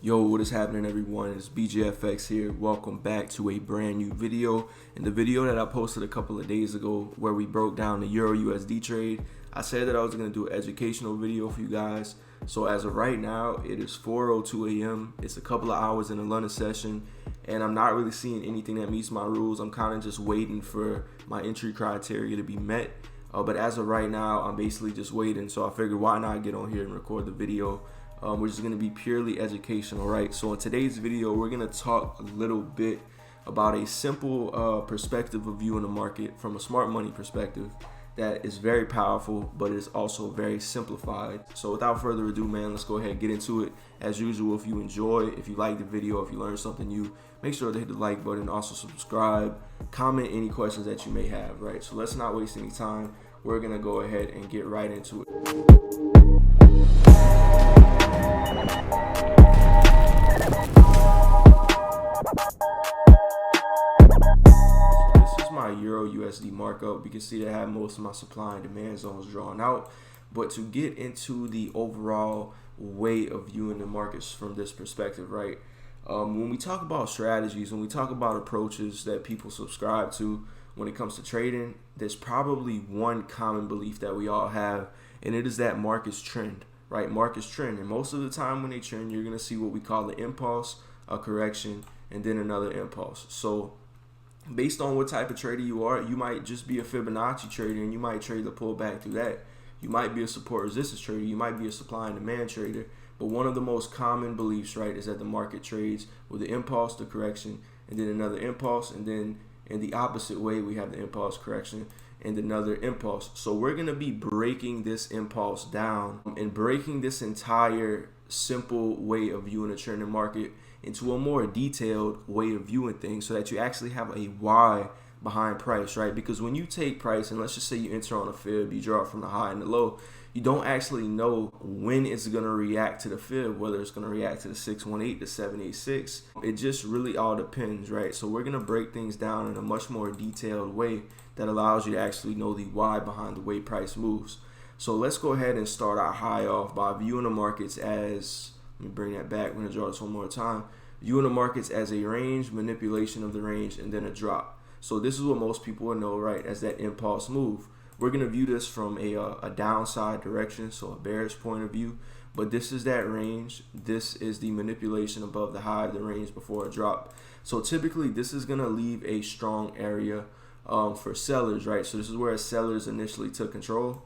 Yo, what is happening, everyone? It's BGFX here. Welcome back to a brand new video. In the video that I posted a couple of days ago where we broke down the Euro USD trade, I said that I was going to do an educational video for you guys. So as of right now, it is 4:02 a.m. It's a couple of hours in the London session, and I'm not really seeing anything that meets my rules. I'm kind of just waiting for my entry criteria to be met. But as of right now, I'm basically just waiting. So I figured, why not get on here and record the video, which is going to be purely educational, right? So in today's video, we're going to talk a little bit about a simple perspective of viewing the market from a smart money perspective that is very powerful, but is also very simplified. So without further ado, man, let's go ahead and get into it. As usual, if you enjoy, if you like the video, if you learned something new, make sure to hit the like button, also subscribe, comment any questions that you may have, right? So let's not waste any time. We're gonna go ahead and get right into it. My Euro USD markup, we can see that I have most of my supply and demand zones drawn out. But to get into the overall way of viewing the markets from this perspective, right? When we talk about strategies, when we talk about approaches that people subscribe to when it comes to trading, there's probably one common belief that we all have, and it is that markets trend, right? Markets trend, and most of the time when they trend, you're gonna see what we call the impulse, a correction, and then another impulse. So based on what type of trader you are, you might just be a Fibonacci trader and you might trade the pullback through that. You might be a support resistance trader. You might be a supply and demand trader. But one of the most common beliefs, right, is that the market trades with the impulse, the correction, and then another impulse. And then in the opposite way, we have the impulse, correction, and another impulse. So we're going to be breaking this impulse down and breaking this entire simple way of viewing a trending market into a more detailed way of viewing things, so that you actually have a why behind price, right? Because when you take price, and let's just say you enter on a fib, you draw it from the high and the low, you don't actually know when it's going to react to the fib, whether it's going to react to the 618, the 786. It just really all depends, right? So we're going to break things down in a much more detailed way that allows you to actually know the why behind the way price moves. So let's go ahead and start our high off by viewing the markets as, let me bring that back. We're going to draw this one more time. Viewing the markets as a range, manipulation of the range, and then a drop. So this is what most people will know, right, as that impulse move. We're going to view this from a downside direction, so a bearish point of view. But this is that range. This is the manipulation above the high of the range before a drop. So typically, this is going to leave a strong area for sellers, right? So this is where sellers initially took control.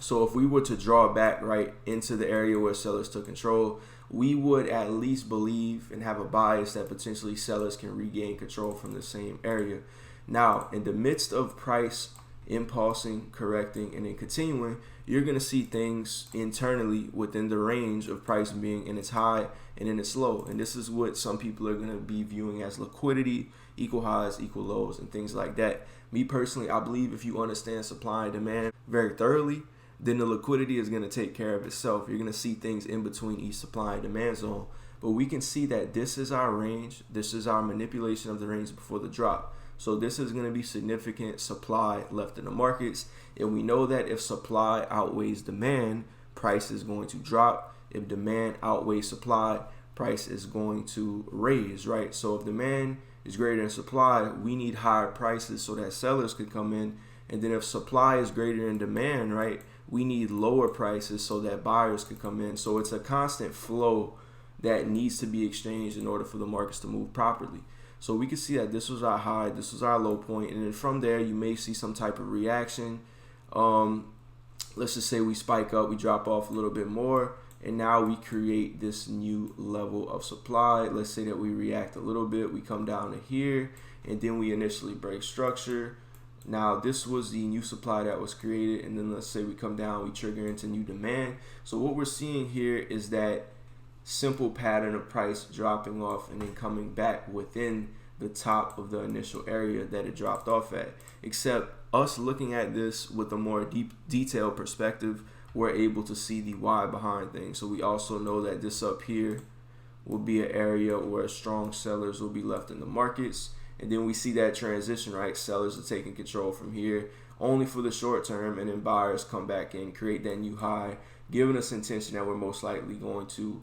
So if we were to draw back right into the area where sellers took control, we would at least believe and have a bias that potentially sellers can regain control from the same area. Now, in the midst of price impulsing, correcting, and then continuing, you're going to see things internally within the range of price being in its high and in its low. And this is what some people are going to be viewing as liquidity, equal highs, equal lows, and things like that. Me personally, I believe if you understand supply and demand very thoroughly, then the liquidity is going to take care of itself. You're going to see things in between each supply and demand zone. But we can see that this is our range. This is our manipulation of the range before the drop. So this is going to be significant supply left in the markets. And we know that if supply outweighs demand, price is going to drop. If demand outweighs supply, price is going to raise, right? So if demand is greater than supply, we need higher prices so that sellers could come in. And then if supply is greater than demand, right, we need lower prices so that buyers can come in. So it's a constant flow that needs to be exchanged in order for the markets to move properly. So we can see that this was our high, this was our low point, and then from there you may see some type of reaction. Let's just say we spike up, we drop off a little bit more, and now we create this new level of supply. Let's say that we react a little bit, we come down to here, and then we initially break structure. Now this was the new supply that was created, and then let's say we come down, we trigger into new demand. So what we're seeing here is that simple pattern of price dropping off and then coming back within the top of the initial area that it dropped off at. Except us looking at this with a more detailed perspective, we're able to see the why behind things. So we also know that this up here will be an area where strong sellers will be left in the markets. And then we see that transition, right? Sellers are taking control from here only for the short term, and then buyers come back in, create that new high, giving us intention that we're most likely going to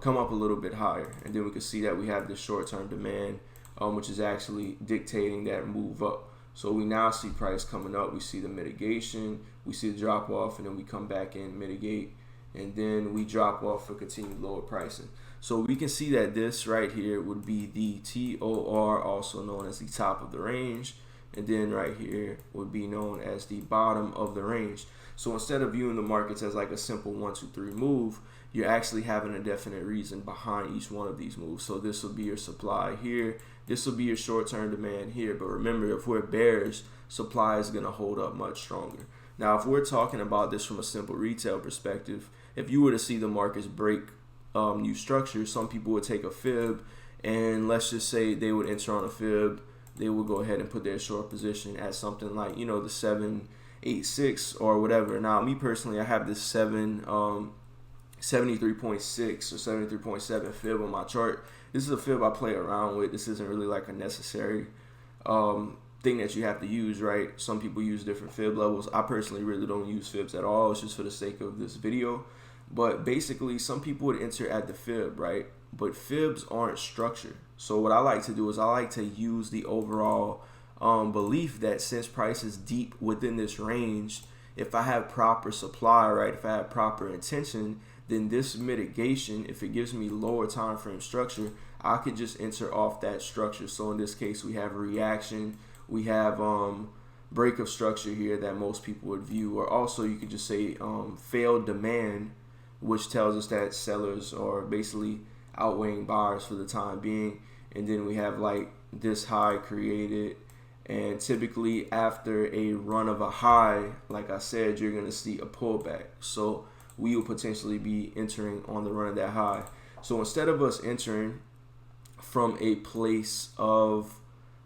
come up a little bit higher, and then we can see that we have this short-term demand, which is actually dictating that move up. So we now see price coming up. We see the mitigation, we see the drop off, and then we come back in, mitigate, and then we drop off for continued lower pricing. So we can see that this right here would be the TOR, also known as the top of the range, and then right here would be known as the bottom of the range. So instead of viewing the markets as like a simple 1, 2, 3 move, you're actually having a definite reason behind each one of these moves. So this will be your supply here, this will be your short-term demand here. But remember, if we're bearish, supply is going to hold up much stronger. Now, if we're talking about this from a simple retail perspective, if you were to see the markets break new structure, some people would take a fib, and let's just say they would enter on a fib, they would go ahead and put their short position at something like, you know, the 786 or whatever. Now, me personally, I have this 73.6 or 73.7 fib on my chart. This is a fib I play around with. This isn't really like a necessary thing that you have to use, right? Some people use different fib levels. I personally really don't use fibs at all. It's just for the sake of this video. But basically, some people would enter at the fib, right? But fibs aren't structured. So what I like to do is I like to use the overall belief that since price is deep within this range, if I have proper supply, right, if I have proper intention, then this mitigation, if it gives me lower time frame structure, I could just enter off that structure. So in this case, we have a reaction, we have break of structure here that most people would view, or also you could just say failed demand, which tells us that sellers are basically outweighing buyers for the time being. And then we have like this high created, and typically after a run of a high, like I said, you're going to see a pullback. So we will potentially be entering on the run of that high. So instead of us entering from a place of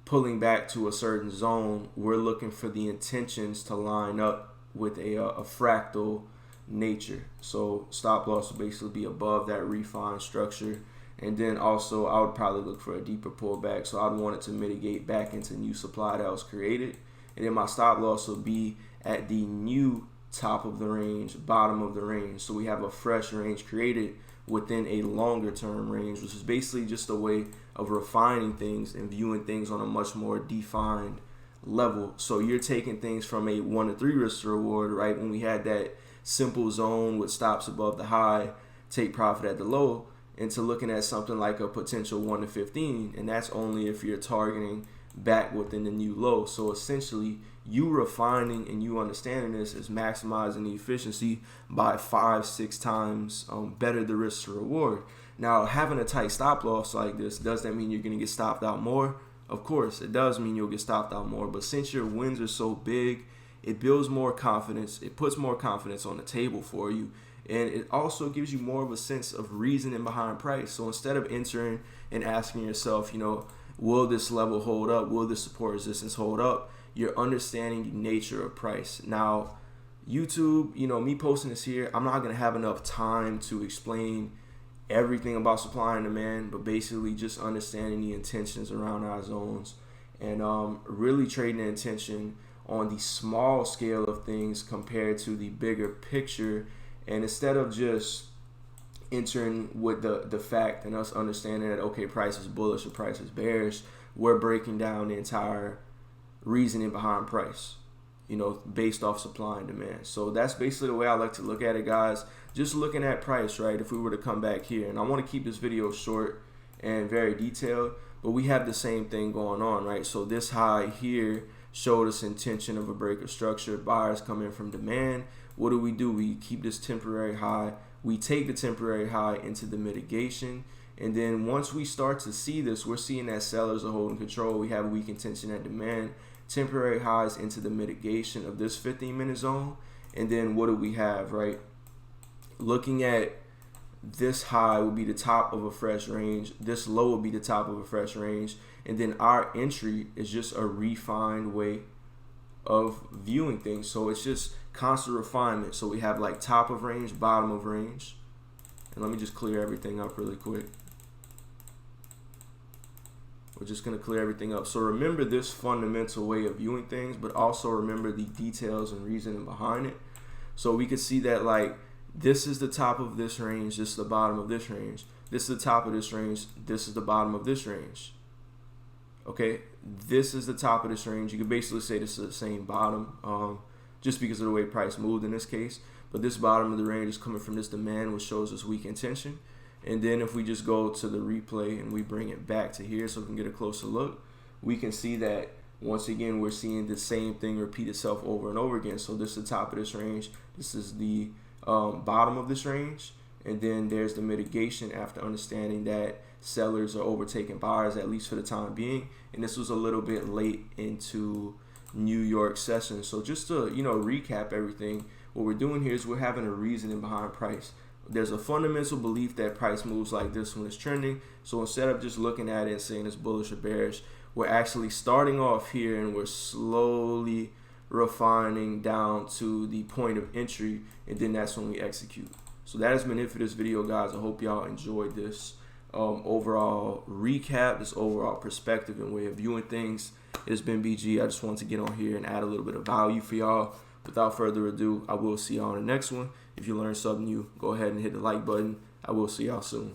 pulling back to a certain zone, we're looking for the intentions to line up with a fractal nature. So stop loss will basically be above that refined structure. And then also I would probably look for a deeper pullback. So I'd want it to mitigate back into new supply that was created. And then my stop loss will be at the new top of the range, bottom of the range. So we have a fresh range created within a longer term range, which is basically just a way of refining things and viewing things on a much more defined level. So you're taking things from a 1 to 3 risk to reward, right? When we had that simple zone with stops above the high, take profit at the low, into looking at something like a potential 1 to 15, and that's only if you're targeting back within the new low. So essentially, you refining and you understanding this is maximizing the efficiency by 5-6 times better the risk to reward. Now, having a tight stop loss like this, does that mean you're going to get stopped out more? Of course, it does mean you'll get stopped out more, but since your wins are so big, it builds more confidence, it puts more confidence on the table for you, and it also gives you more of a sense of reasoning behind price. So instead of entering and asking yourself, you know, will this level hold up? Will this support resistance hold up? You're understanding the nature of price. Now, YouTube, you know, me posting this here, I'm not going to have enough time to explain everything about supply and demand, but basically just understanding the intentions around our zones and really trading the intention on the small scale of things compared to the bigger picture. And instead of just entering with the fact and us understanding that, okay, price is bullish or price is bearish, we're breaking down the entire reasoning behind price, you know, based off supply and demand. So that's basically the way I like to look at it, guys. Just looking at price, right? If we were to come back here, and I want to keep this video short and very detailed, but we have the same thing going on, right? So this high here showed us intention of a break of structure. Buyers come in from demand. What do? We keep this temporary high. We take the temporary high into the mitigation. And then once we start to see this, we're seeing that sellers are holding control. We have weak intention at demand. Temporary highs into the mitigation of this 15-minute zone. And then what do we have, right? Looking at this high will be the top of a fresh range. This low will be the top of a fresh range. And then our entry is just a refined way of viewing things. So it's just constant refinement. So we have like top of range, bottom of range. And let me just clear everything up really quick. We're just going to clear everything up. So remember this fundamental way of viewing things, but also remember the details and reasoning behind it. So we could see that like This is the top of this range. This is the bottom of this range. This is the top of this range. This is the bottom of this range. Okay, this is the top of this range. You could basically say this is the same bottom, just because of the way price moved in this case. But this bottom of the range is coming from this demand, which shows us weak intention. And then if we just go to the replay and we bring it back to here so we can get a closer look, we can see that once again we're seeing the same thing repeat itself over and over again. So this is the top of this range. This is the bottom of this range. And then there's the mitigation after understanding that sellers are overtaking buyers, at least for the time being. And this was a little bit late into New York session. So just to, recap everything, what we're doing here is we're having a reasoning behind price. There's a fundamental belief that price moves like this when it's trending. So instead of just looking at it and saying it's bullish or bearish, we're actually starting off here and we're slowly refining down to the point of entry, and then that's when we execute. So that has been it for this video, guys. I hope y'all enjoyed this overall recap, this overall perspective and way of viewing things. It's been BG. I just wanted to get on here and add a little bit of value for y'all. Without further ado, I will see y'all on the next one. If you learned something new, go ahead and hit the like button. I will see y'all soon.